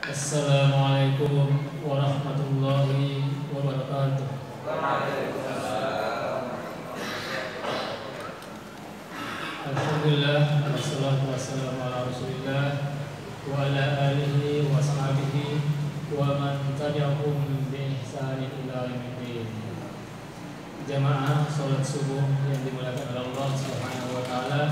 Assalamualaikum warahmatullahi wabarakatuh. Alhamdulillah, wassalatu wassalamu ala rasulillah wa ala alihi wa sahbihi wa man tabi'ahum bi ihsanin ila yaumiddin. Jamaah salat subuh yang dimuliakan oleh Allah Subhanahu wa taala.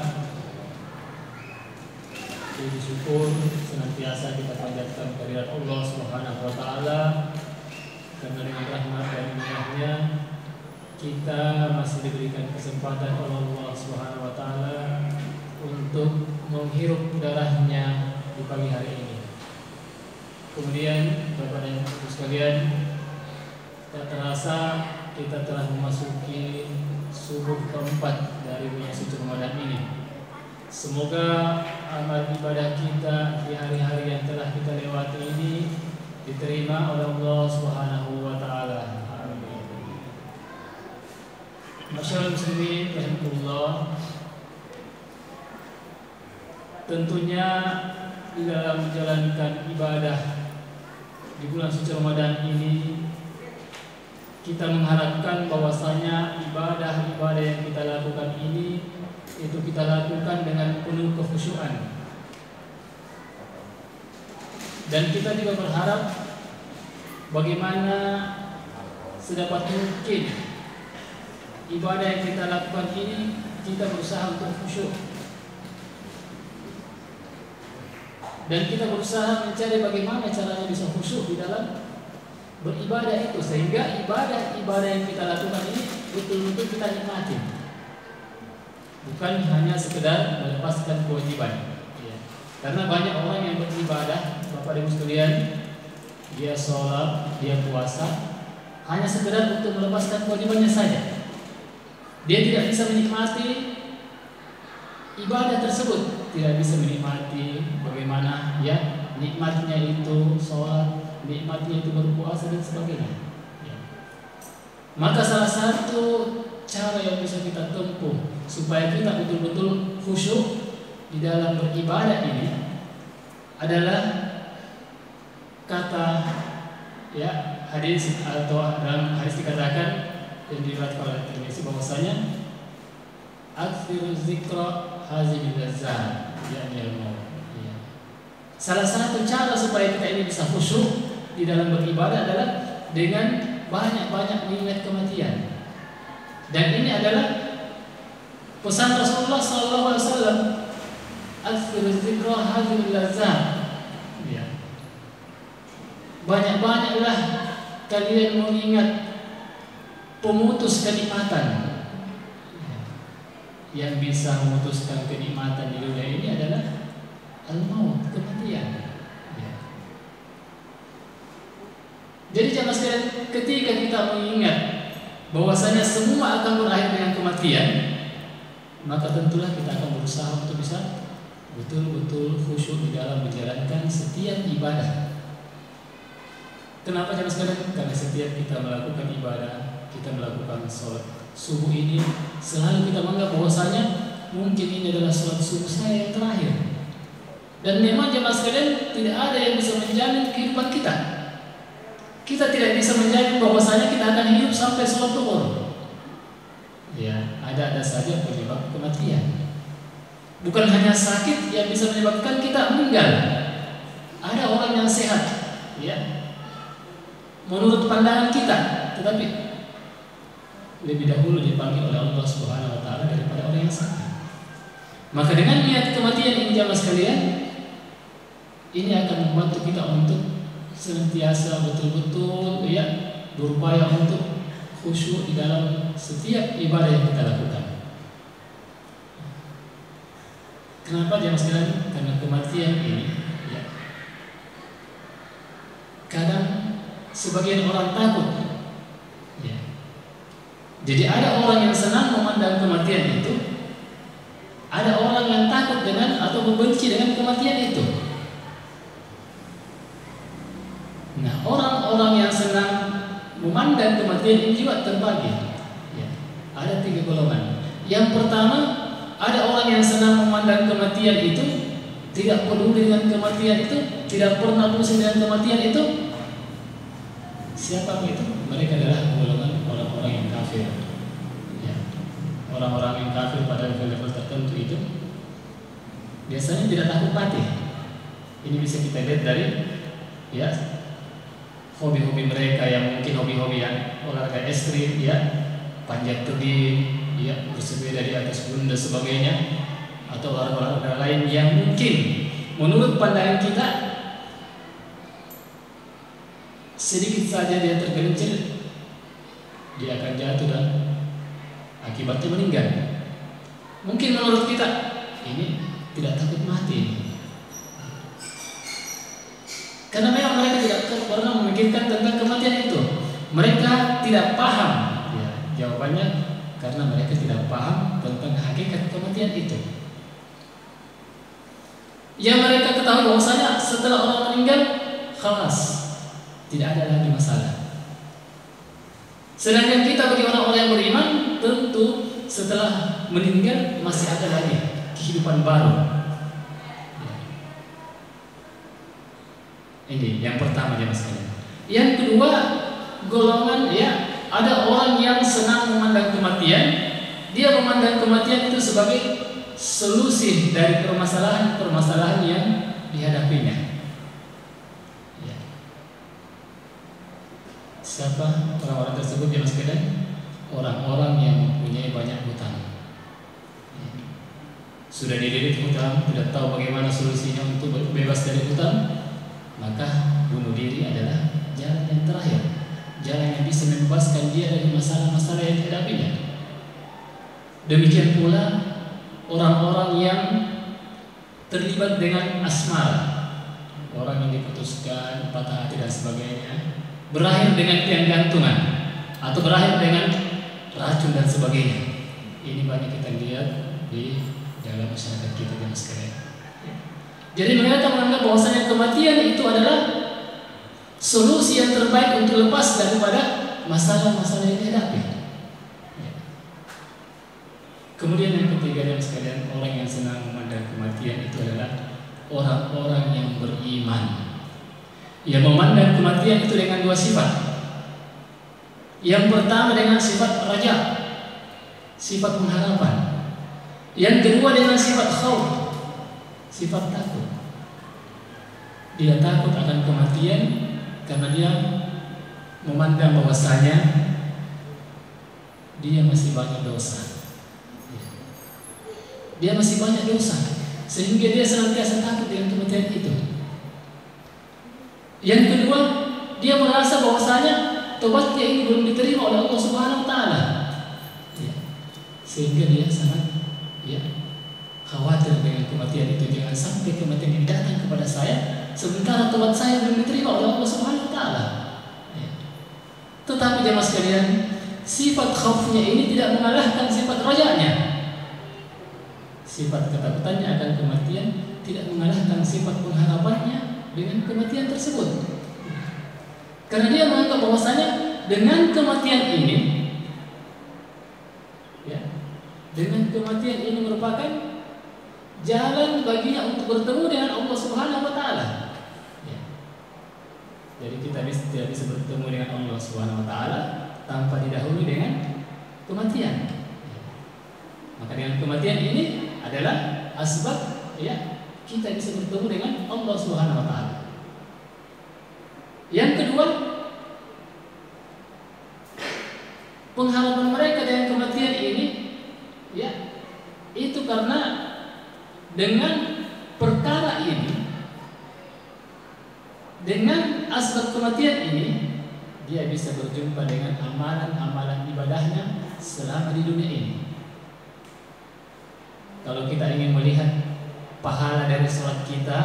Puji syukur senantiasa kita panjatkan kehadirat Allah Subhanahu wa taala, karena dengan rahmat dan inayahnya kita masih diberikan kesempatan oleh Allah Subhanahu wa taala untuk menghirup udaranya di pagi hari ini. Kemudian Bapak dan Ibu sekalian, tak terasa kita telah memasuki subuh keempat dari bulan suci Ramadan ini. Semoga amal ibadah kita di hari-hari yang telah kita lewati ini diterima oleh Allah Subhanahu wa taala. Amin. Masyaallah muslimin rahimakumullah. Tentunya di dalam menjalankan ibadah di bulan suci Ramadan ini kita mengharapkan bahwasanya ibadah-ibadah yang kita lakukan ini itu kita lakukan dengan penuh kekhusyuan. Dan kita juga berharap bagaimana sedapat mungkin ibadah yang kita lakukan ini kita berusaha untuk khusyuk. Dan kita berusaha mencari bagaimana caranya bisa khusyuk di dalam beribadah itu, sehingga ibadah-ibadah yang kita lakukan ini betul-betul kita nikmati. Bukan hanya sekedar melepaskan kewajiban. Ya. Karena banyak orang yang beribadah, Bapak Ibu sekalian, dia sholat, dia puasa, hanya sekedar untuk melepaskan kewajibannya saja. Dia tidak bisa menikmati ibadah tersebut, tidak bisa menikmati bagaimana ya nikmatnya itu sholat, nikmatnya itu berpuasa dan sebagainya. Ya. Maka salah satu cara yang bisa kita tempuh supaya kita betul-betul khusyuk di dalam beribadah ini adalah kata ya hadis, atau dalam hadis dikatakan yang diriwayatkan oleh Tirmidzi bahwasanya aktsiruz zikra hazimil lazzat yakni al-maut. Ya. Salah satu cara supaya kita ini bisa khusyuk di dalam beribadah adalah dengan banyak-banyak mengingat kematian. Dan ini adalah pesan Rasulullah SAW, aktsiruz zikra hazimil lazzat. Ya. Banyak-banyaklah kalian mengingat pemutus kenikmatan. Yang bisa memutuskan kenikmatan di dunia ini adalah al-maut, kematian. Ya. Jadi jamaah sekalian, ketika kita mengingat bahwasanya semua akan berakhir dengan kematian, maka tentulah kita akan berusaha untuk bisa betul-betul khusyuk di dalam menjalankan setiap ibadah. Kenapa jamaah sekalian? Karena setiap kita melakukan ibadah, kita melakukan sholat subuh ini, selalu kita menganggap bahwasanya mungkin ini adalah sholat subuh saya yang terakhir. Dan memang jemaah sekalian, tidak ada yang bisa menjamin kehidupan kita. Kita tidak bisa menjamin bahwasanya kita akan hidup sampai sholat zuhur. Ya, ada saja penyebab kematian. Bukan hanya sakit yang bisa menyebabkan kita meninggal. Ada orang yang sehat, ya, menurut pandangan kita, tetapi lebih dahulu dipanggil oleh Allah Subhanahu wa taala daripada orang yang sakit. Maka dengan niat kematian ini jamaah sekalian, ini akan membantu kita untuk senantiasa betul-betul ya berupaya untuk khusyuk di dalam setiap ibadah yang kita lakukan. Kenapa jamaah sekalian? Karena kematian ini ya, kadang sebagian orang takut. Jadi ada orang yang senang memandang kematian itu, ada orang yang takut dengan atau membenci dengan kematian itu. Nah, orang-orang yang senang memandang kematian ini juga terbagi. Ya, ada 3 golongan. Yang pertama, ada orang yang senang memandang kematian itu tidak peduli dengan kematian itu, tidak pernah pusing dengan kematian itu, siapa itu? Mereka adalah golongan orang-orang yang kafir. Ya. Orang-orang yang kafir pada level tertentu itu biasanya tidak takut mati. Ini bisa kita lihat dari ya hobi-hobi mereka yang mungkin hobi-hobi yang olahraga ekstrim, ya, panjat tebing, ya, bersepeda di atas gunung dan sebagainya, atau olahraga lain yang mungkin menurut pandangan kita sedikit saja dia tergelincir, dia akan jatuh dan akibatnya meninggal. Mungkin menurut kita ini tidak takut mati, karena memang mereka tidak pernah memikirkan tentang kematian itu. Mereka tidak paham. Ya, jawabannya karena mereka tidak paham tentang hakikat kematian itu. Yang mereka ketahui bahwasanya setelah orang meninggal, khalas, tidak ada lagi masalah. Sedangkan kita bagi orang-orang yang beriman, tentu setelah meninggal masih ada lagi kehidupan baru. Ini yang pertama jemaah sekalian. Yang kedua, golongan ya, ada orang yang senang memandang kematian. Dia memandang kematian itu sebagai solusi dari permasalahan-permasalahan yang dihadapinya. Ya. Siapa orang-orang tersebut jemaah sekalian? Orang-orang yang mempunyai banyak hutang. Ya. Sudah dililit hutang, tidak tahu bagaimana solusinya untuk bebas dari hutang, maka bunuh diri adalah jalan yang terakhir, jalan yang bisa membebaskan dia dari masalah-masalah yang dihadapinya. Demikian pula orang-orang yang terlibat dengan asmara, orang yang diputuskan, patah hati dan sebagainya, berakhir dengan tiang gantungan atau berakhir dengan racun dan sebagainya. Ini banyak kita lihat di dalam masyarakat kita dan sekalian. Jadi mereka menganggap bahwasanya kematian itu adalah solusi yang terbaik untuk lepas daripada masalah-masalah yang dihadapi. Kemudian yang ketiga dan sekalian, orang yang senang memandang kematian itu adalah orang-orang yang beriman, yang memandang kematian itu dengan dua sifat. Yang pertama dengan sifat raja, sifat pengharapan. Yang kedua dengan sifat khauf, sifat takut. Dia takut akan kematian karena dia memandang bahwasanya dia masih banyak dosa. Dia masih banyak dosa, sehingga dia senantiasa takut dengan kematian itu. Yang kedua, dia merasa bahwasanya tobatnya ini belum diterima oleh Allah Subhanahu wa taala. Sehingga dia sangat khawatir dengan kematian itu. Jangan sampai kematian ini datang kepada saya sementara tobat saya belum diterima oleh Allah Subhanahu wa taala. Tetapi jemaah sekalian, sifat khaufnya ini tidak mengalahkan sifat rajanya. Sifat ketakutannya akan kematian tidak mengalahkan sifat pengharapannya dengan kematian tersebut. Karena dia menganggap bahwasanya dengan kematian ini, dengan kematian ini merupakan jalan baginya untuk bertemu dengan Allah Subhanahu wa taala. Jadi kita tidak bisa bertemu dengan Allah Subhanahu wa taala tanpa didahului dengan kematian. Maka dengan kematian ini adalah asbab kita bisa bertemu dengan Allah Subhanahu wa taala. Yang kedua, pengharapan mereka dengan kematian ini itu karena dengan perkara ini, dengan asbab kematian ini, dia bisa berjumpa dengan amalan-amalan ibadahnya selama di dunia ini. Kalau kita ingin melihat pahala dari sholat kita,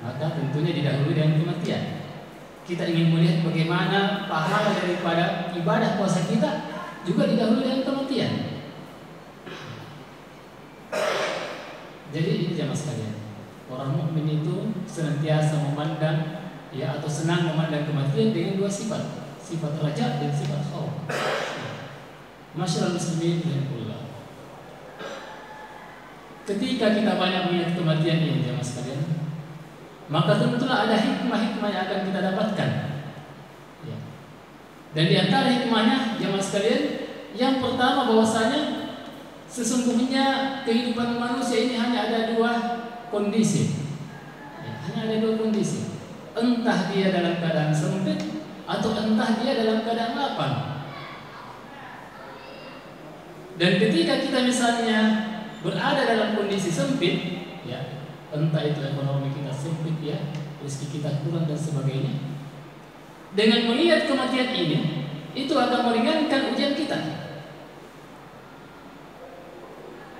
maka tentunya didahului dengan kematian. Kita ingin melihat bagaimana pahala daripada ibadah puasa kita, juga didahului dengan kematian. Jadi ini jemaah sekalian, orang mukmin itu senantiasa memandang atau senang memandang kematian dengan dua sifat, sifat raja dan sifat khauf. Masyaallah muslimin rahimakumullah. Ketika kita banyak melihat kematian ini jemaah sekalian, maka tentulah ada hikmah-hikmah yang akan kita dapatkan. Ya. Dan di antara hikmahnya, jemaah sekalian, yang pertama bahwasanya sesungguhnya kehidupan manusia ini hanya ada dua kondisi. Ya, hanya ada dua kondisi. Entah dia dalam keadaan sempit atau entah dia dalam keadaan lapang. Dan ketika kita misalnya berada dalam kondisi sempit, ya, entah itu ekonomi kita sempit, ya, rezeki kita kurang dan sebagainya, dengan melihat kematian ini, itu akan meringankan ujian kita.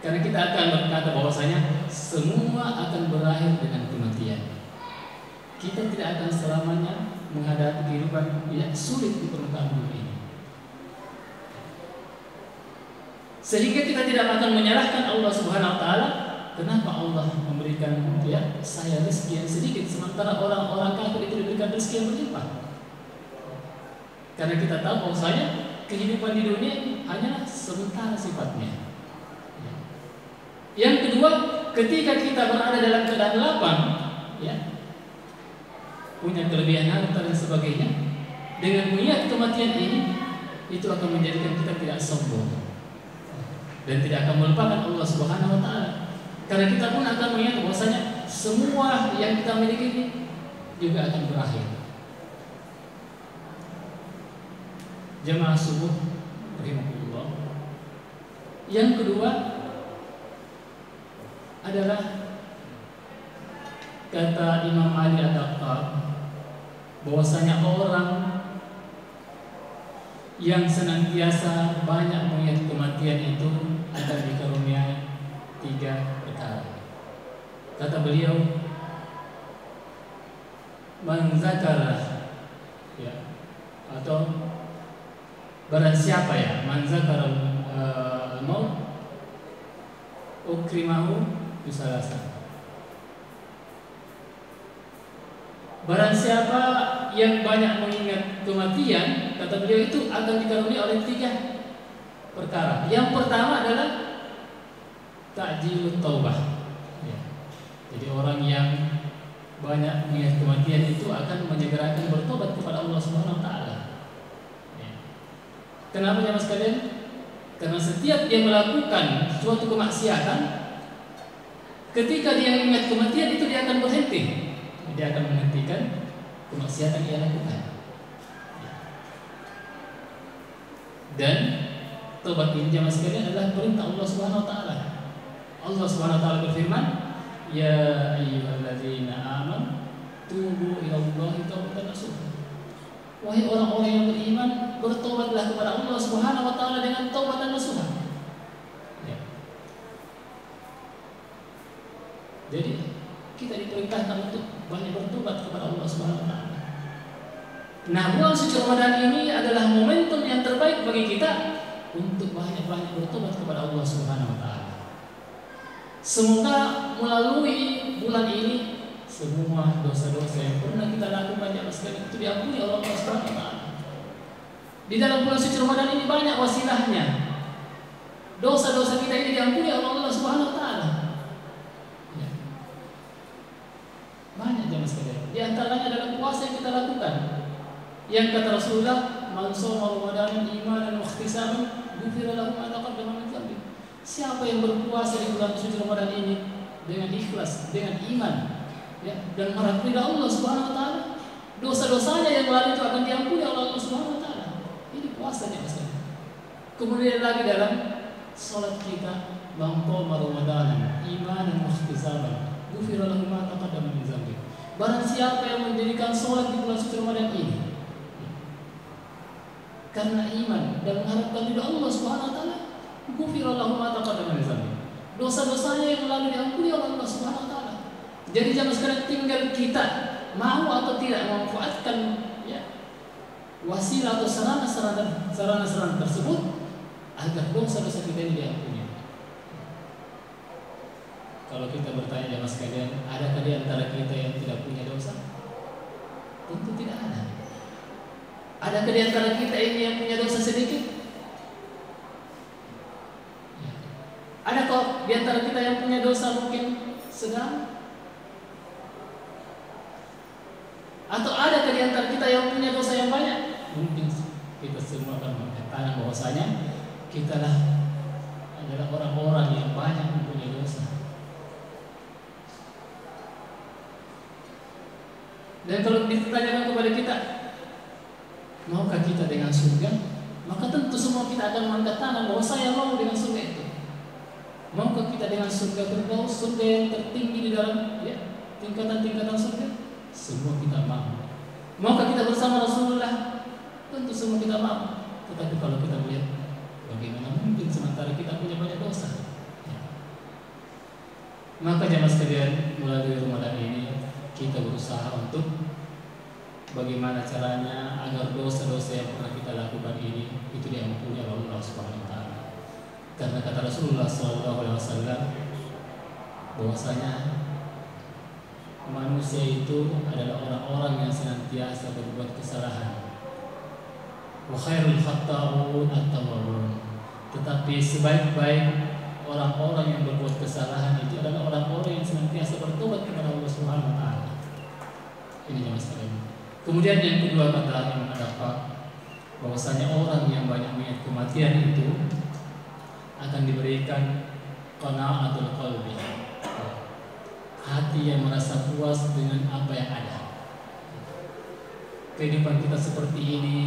Karena kita akan berkata bahwasanya semua akan berakhir dengan kematian. Kita tidak akan selamanya menghadapi kehidupan yang sulit di permukaan bumi ini. Sehingga kita tidak akan menyalahkan Allah Subhanahu wa taala, kenapa Allah memberikan saya rezeki yang sedikit sementara orang-orang kafir itu diberikan rezeki yang berlimpah. Karena kita tahu bahwasanya kehidupan di dunia hanyalah sementara sifatnya. Yang kedua, ketika kita berada dalam keadaan lapang, ya, punya kelebihan harta dan sebagainya, dengan melihat kematian ini, itu akan menjadikan kita tidak sombong dan tidak akan melupakan Allah Subhanahu wa taala. Karena kita pun akan melihat bahwasanya semua yang kita miliki ini juga akan berakhir. Jemaah subuh rahimahullah. Yang kedua adalah kata Imam Ali Ad-Daqqaq bahwasanya orang yang senantiasa banyak mengingat kematian itu akan dikaruniai 3 perkara. Kata beliau, man zakara, ya, atau barang siapa ya, man zakara al-maut ukrimahu bisalasa. Barang siapa yang banyak mengingat kematian, kata beliau, itu akan dikaruniai oleh 3 perkara. Yang pertama adalah ta'jilut taubah. Ya. Jadi orang yang banyak mengingat kematian itu akan menyegerakan bertobat kepada Allah Subhanahu wa taala. Ya. Kenapa jemaah sekalian? Karena setiap dia melakukan suatu kemaksiatan, ketika dia mengingat kematian itu dia akan berhenti. Dia akan menghentikan kemaksiatan yang dia lakukan. Dan tobat ini jemaah sekalian adalah perintah Allah Subhanahu wa taala. Allah Subhanahu wa taala berfirman, "Ya ayyuhalladzina amanu tubu ilallahi taubatan nasuha." Wahai orang-orang yang beriman, bertobatlah kepada Allah Subhanahu wa taala dengan taubatan nasuha. Ya. Jadi kita diperintahkan untuk banyak bertobat kepada Allah Subhanahu wa taala. Nah, bulan suci Ramadan ini adalah momentum yang terbaik bagi kita untuk banyak-banyak bertobat kepada Allah Subhanahu wa taala. Semoga melalui bulan ini semua dosa-dosa yang pernah kita lakukan jemaah sekalian itu diampuni oleh Allah Subhanahu wa taala. Di dalam bulan suci Ramadan ini banyak wasilahnya. Dosa-dosa kita ini diampuni oleh Allah Subhanahu wa taala. Ya. Banyak jemaah sekalian. Di antaranya adalah puasa yang kita lakukan. Yang kata Rasulullah, "Man shoma Ramadanan imanan wa ihtisaban, ghufira lahu ma taqaddama min dhanbi." Siapa yang berpuasa di bulan suci Ramadan ini dengan ikhlas, dengan iman, ya, dan mengharap ridha Allah Subhanahu wa taala, dosa-dosanya yang lalu itu akan diampuni oleh Allah Subhanahu wa taala. Ini puasanya Mas. Kemudian lagi dalam salat kita, "Man qama Ramadanan imanan wa ihtisaban, ghufira lahu ma taqaddama min dhanbi." Barang siapa yang mendirikan salat di bulan suci Ramadan ini karena iman dan mengharapkan ridha Allah Subhanahu wa taala, ghufira lahu ma taqaddama min dhanbi. Dosa-dosanya yang lalu diampuni oleh Allah Subhanahu wa taala. Jadi jangan sekarang tinggal kita mau atau tidak memanfaatkan, ya, wasilah atau sarana-sarana tersebut agar dosa-dosa kita ini diampuni. Kalau kita bertanya jemaah sekalian, adakah di antara kita yang tidak punya dosa? Tentu tidak ada. Adakah di antara kita ini yang punya dosa sedikit? Ya. Adakah di antara kita yang punya dosa mungkin sedang? Atau adakah di antara kita yang punya dosa yang banyak? Mungkin kita semua akan mengatakan bahwasanya kita adalah orang-orang yang banyak mempunyai dosa. Dan kalau ditanyakan kepada kita, maukah kita dengan surga? Maka tentu semua kita akan mengangkat tangan bahwa saya mau dengan surga itu. Maukah kita dengan surga Firdaus, surga yang tertinggi di dalam tingkatan-tingkatan surga? Semua kita mau. Maukah kita bersama Rasulullah? Tentu semua kita mau. Tetapi kalau kita melihat bagaimana mungkin sementara kita punya banyak dosa. Maka jemaah sekalian, mulai dari Ramadan ini kita berusaha untuk bagaimana caranya agar dosa-dosa yang pernah kita lakukan ini itu diampuni oleh Allah Subhanahu wa taala. Karena kata Rasulullah SAW bahwasanya manusia itu adalah orang-orang yang senantiasa berbuat kesalahan. Wa khairul khata'un at-tawwabun. Tetapi sebaik-baik orang-orang yang berbuat kesalahan itu adalah orang-orang yang senantiasa bertobat kepada Allah Subhanahu wa taala. Ini jemaah sekalian. Kemudian yang kedua kata Imam Ad-Daqqaq bahwasanya orang yang banyak mengingat kematian itu akan diberikan qana'atul qalbi, hati yang merasa puas dengan apa yang ada. Kehidupan kita seperti ini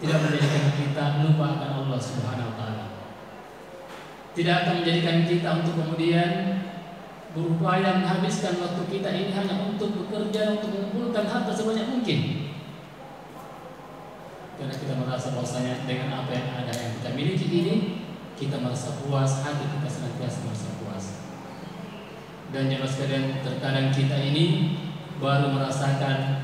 tidak menjadikan kita lupa akan Allah Subhanahu wa taala. Tidak akan menjadikan kita untuk kemudian berupaya menghabiskan waktu kita ini hanya untuk bekerja, untuk mengumpulkan harta sebanyak mungkin. Karena kita merasa bahwasanya dengan apa yang ada yang kita miliki ini, kita merasa puas, hati kita senantiasa merasa puas. Dan jemaah sekalian, terkadang kita ini baru merasakan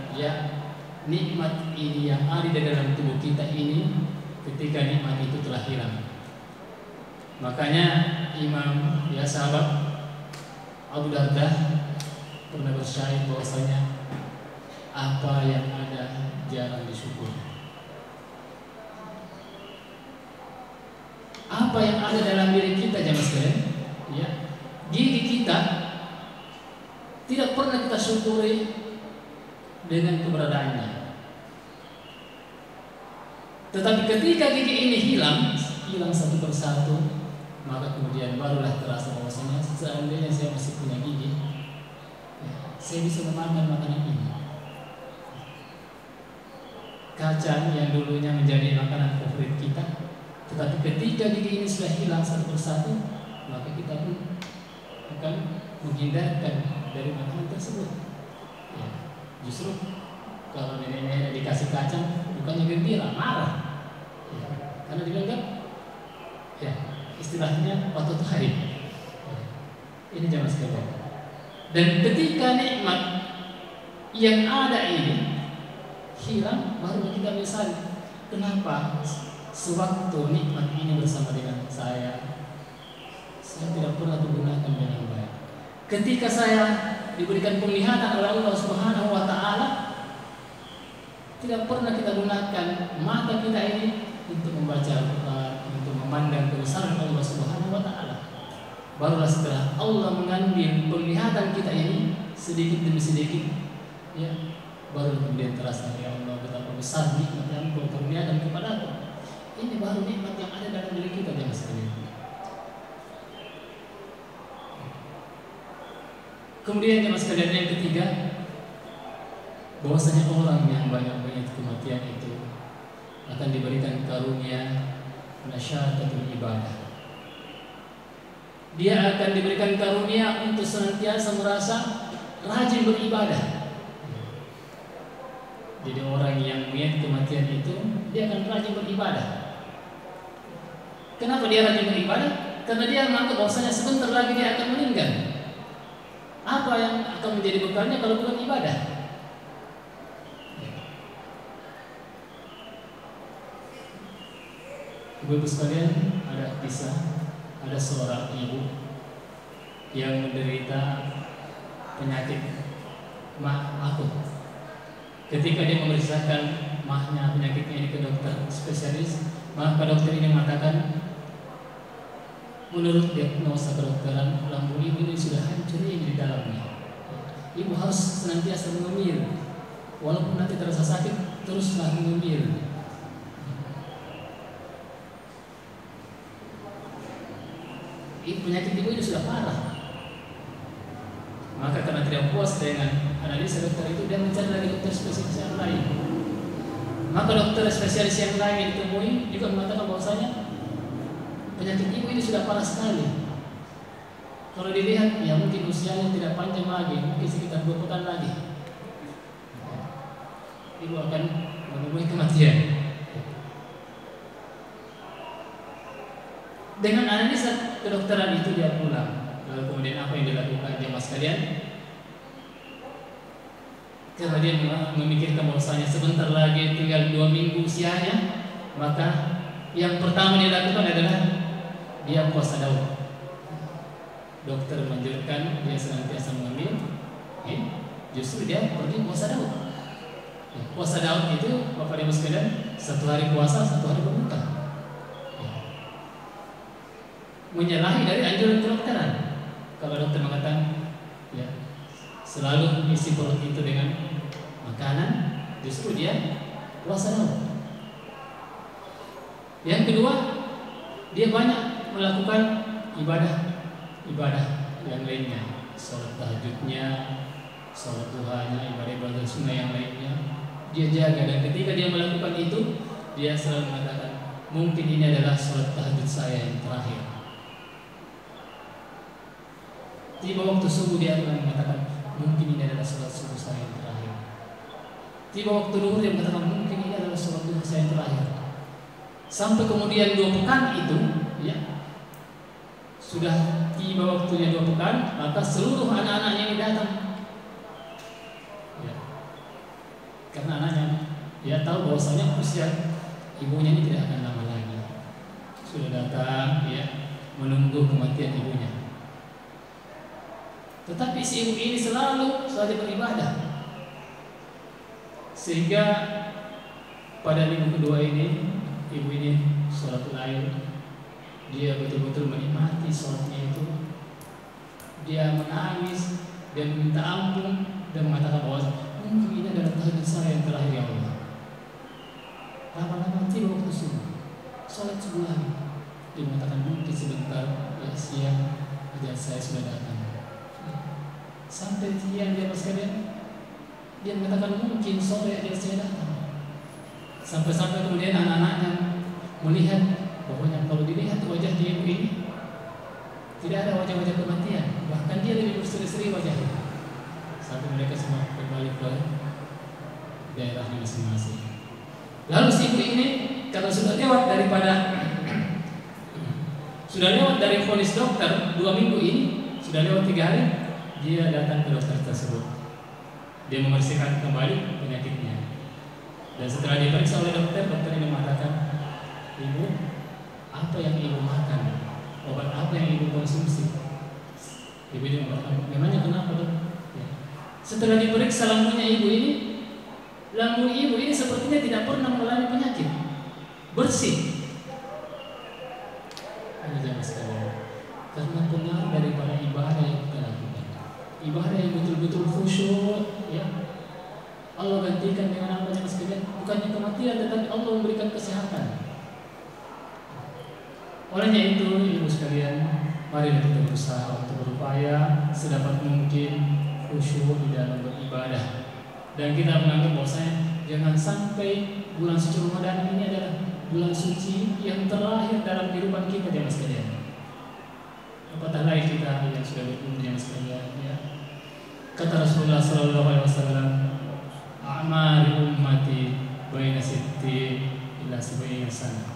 nikmat ini yang ada di dalam tubuh kita ini ketika nikmat itu telah hilang. Makanya Imam sahabat Abu Darda pernah bersyair bahwasanya apa yang ada jarang disyukur. Apa yang ada dalam diri kita jemaah sekalian, gigi kita tidak pernah kita syukuri dengan keberadaannya. Tetapi ketika gigi ini hilang satu persatu, maka kemudian barulah terasa bahwasanya seandainya saya masih punya gigi, saya bisa memakan makanan ini. Kacang yang dulunya menjadi makanan favorit kita, tetapi ketika gigi ini sudah hilang satu persatu, maka kita pun akan menghindarkan dari makanan tersebut. Justru kalau nenek-nenek dikasih kacang, bukannya gembira, marah. Karena dianggap istilahnya otot haid. Ini jemaah sekalian. Dan ketika nikmat yang ada ini hilang, baru kita menyesali kenapa sewaktu nikmat ini bersama dengan saya tidak pernah digunakan dengan baik. Ketika saya diberikan penglihatan oleh Allah Subhanahu wa taala, tidak pernah kita gunakan mata kita ini untuk membaca Al-Qur'an, untuk memandang kebesaran Allah Subhanahu wa taala. Barulah setelah Allah mengambil penglihatan kita ini sedikit demi sedikit, baru kemudian terasa, ya Allah, betapa besar nikmat yang Engkau kurniakan kepadaku. Ini baru nikmat yang ada dalam diri kita jemaah sekalian. Kemudian jemaah sekalian yang ketiga, bahwasanya orang yang banyak mengingat kematian itu akan diberikan karunia nasyatatul ibadah. Dia akan diberikan karunia untuk senantiasa merasa rajin beribadah. Jadi orang yang mengingat kematian itu dia akan rajin beribadah. Kenapa dia rajin beribadah? Karena dia menganggap bahwasanya sebentar lagi dia akan meninggal. Apa yang akan menjadi bekalnya kalau bukan ibadah? Ibu-ibu sekalian, ada kisah, ada seorang ibu yang menderita penyakit mah akut. Ketika dia memeriksakan mahnya penyakitnya ini ke dokter spesialis, maka dokter ini mengatakan, menurut diagnosa kedokteran, lambung ibu ini sudah hancur ini di dalamnya. Ibu harus senantiasa mengemil walaupun nanti terasa sakit, teruslah mengemil. Penyakit ibu ini sudah parah. Maka karena tidak puas dengan analisa dokter itu, dia mencari lagi dokter spesialis yang lain. Maka dokter spesialis yang lain yang ditemui juga mengatakan bahwasanya penyakit ibu ini sudah parah sekali. Kalau dilihat, ya mungkin usianya tidak panjang lagi, mungkin sekitar 2 pekan lagi ibu akan menemui kematian. Dengan analisa kedokteran itu dia pulang. Lalu kemudian apa yang dilakukan jemaah sekalian? Karena dia memikirkan bahwasanya sebentar lagi tinggal 2 minggu usianya, maka yang pertama dia lakukan adalah dia puasa Daud. Dokter menganjurkan dia senantiasa mengambil, justru dia pergi puasa Daud. Puasa Daud itu Bapak Ibu sekalian, 1 hari puasa, 1 hari berbuka. Menyalahi dari anjuran kedokteran. Kalau dokter mengatakan ya selalu isi perut itu dengan makanan, justru dia puasa Daud. Yang kedua, dia banyak melakukan ibadah yang lainnya, sholat tahajudnya, sholat duhanya, ibadah sunnah yang lainnya dia jaga. Dan ketika dia melakukan itu, dia selalu mengatakan, mungkin ini adalah sholat tahajud saya yang terakhir. Tiba waktu subuh dia akan mengatakan, mungkin ini adalah sholat subuh saya yang terakhir. Tiba waktu duhur dia mengatakan, mungkin ini adalah sholat duhur saya yang terakhir. Sampai kemudian 2 pekan itu, ya sudah tiba waktunya 2 pekan, maka seluruh anak-anaknya ini datang. Ya. Karena anaknya dia tahu bahwasanya usia ibunya ini tidak akan lama lagi. Sudah datang, ya, menunggu kematian ibunya. Tetapi si ibu ini selalu beribadah. Sehingga pada minggu kedua ini, ibu ini sholatul air. Dia betul-betul menikmati sholatnya itu. Dia menangis dan meminta ampun dan mengatakan bahwa mungkin ini adalah tahajud saya yang terakhir ya Allah. Lama-lama tiba waktu subuh, sholat subuh lagi. Dia mengatakan mungkin sebentar, ya siang ajal saya sudah datang. Sampai siang dia sekalian, dia mengatakan mungkin sore ajal saya datang. Sampai-sampai kemudian anak-anaknya melihat bahwa kalau dilihat wajah dia ini tidak ada wajah-wajah kematian, bahkan dia lebih berseri-seri wajahnya. Sampai mereka semua kembali ke daerahnya masing-masing. Lalu si ibu ini kalau sudah lewat dari vonis dokter 2 minggu ini, sudah lewat 3 hari, dia datang ke dokter tersebut. Dia membersihkan kembali penyakitnya. Dan setelah diperiksa oleh dokter ini mengatakan, ibu, apa yang ibu makan? Obat apa yang ibu konsumsi? Ibu ini mengatakan, memangnya kenapa dok? Ya. Setelah diperiksa lambungnya ibu ini sepertinya tidak pernah mengalami penyakit, bersih. Ini jangan sekalian, karena pengaruh daripada ibadah yang kita lakukan, ibadah yang betul-betul khusyuk, ya. Allah gantikan dengan apa yang sekalian? Bukannya kematian, tetapi Allah memberikan kesehatan. Olehnya itu, ibu sekalian, mari kita berusaha untuk berupaya sedapat mungkin khusyuk di dalam beribadah. Dan kita menganggap bahwasanya jangan sampai bulan suci Ramadan ini adalah bulan suci yang terakhir dalam kehidupan kita, jemaah sekalian. Apatah lagi kita yang sudah berumur, jemaah sekalian, ya. Kata Rasulullah SAW, "A'mari ummati baina sitti ila 70 sana.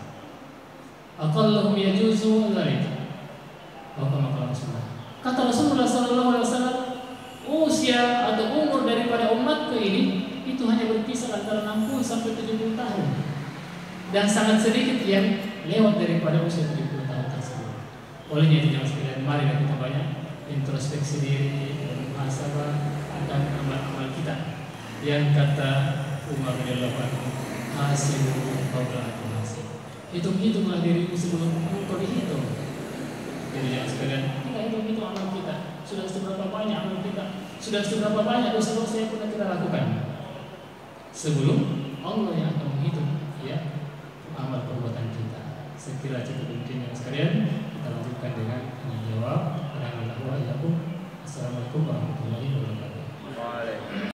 Aqallahum yajuzu dzalik." Kata Rasulullah SAW, usia atau umur daripada umatku ini itu hanya berkisar antara 60 sampai 70 tahun. Dan sangat sedikit yang lewat daripada usia 70 tahun tersebut. Olehnya itu jemaah sekalian, mari kita banyak introspeksi diri dan muhasabah akan amal-amal kita. Yang kata Umar radhiyallahu anhu, hasibu qabla an tuhasib. Hitung-hitunglah dirimu sebelum engkau dihitung. Jadi jemaah sekalian, kita hitung-hitung amal kita. Sudah seberapa banyak amal kita? Sudah seberapa banyak dosa-dosa yang pernah kita lakukan? sebelum Allah yang akan menghitung ya amal perbuatan kita. Sekira cukup mungkin yang sekalian, kita lanjutkan dengan menjawab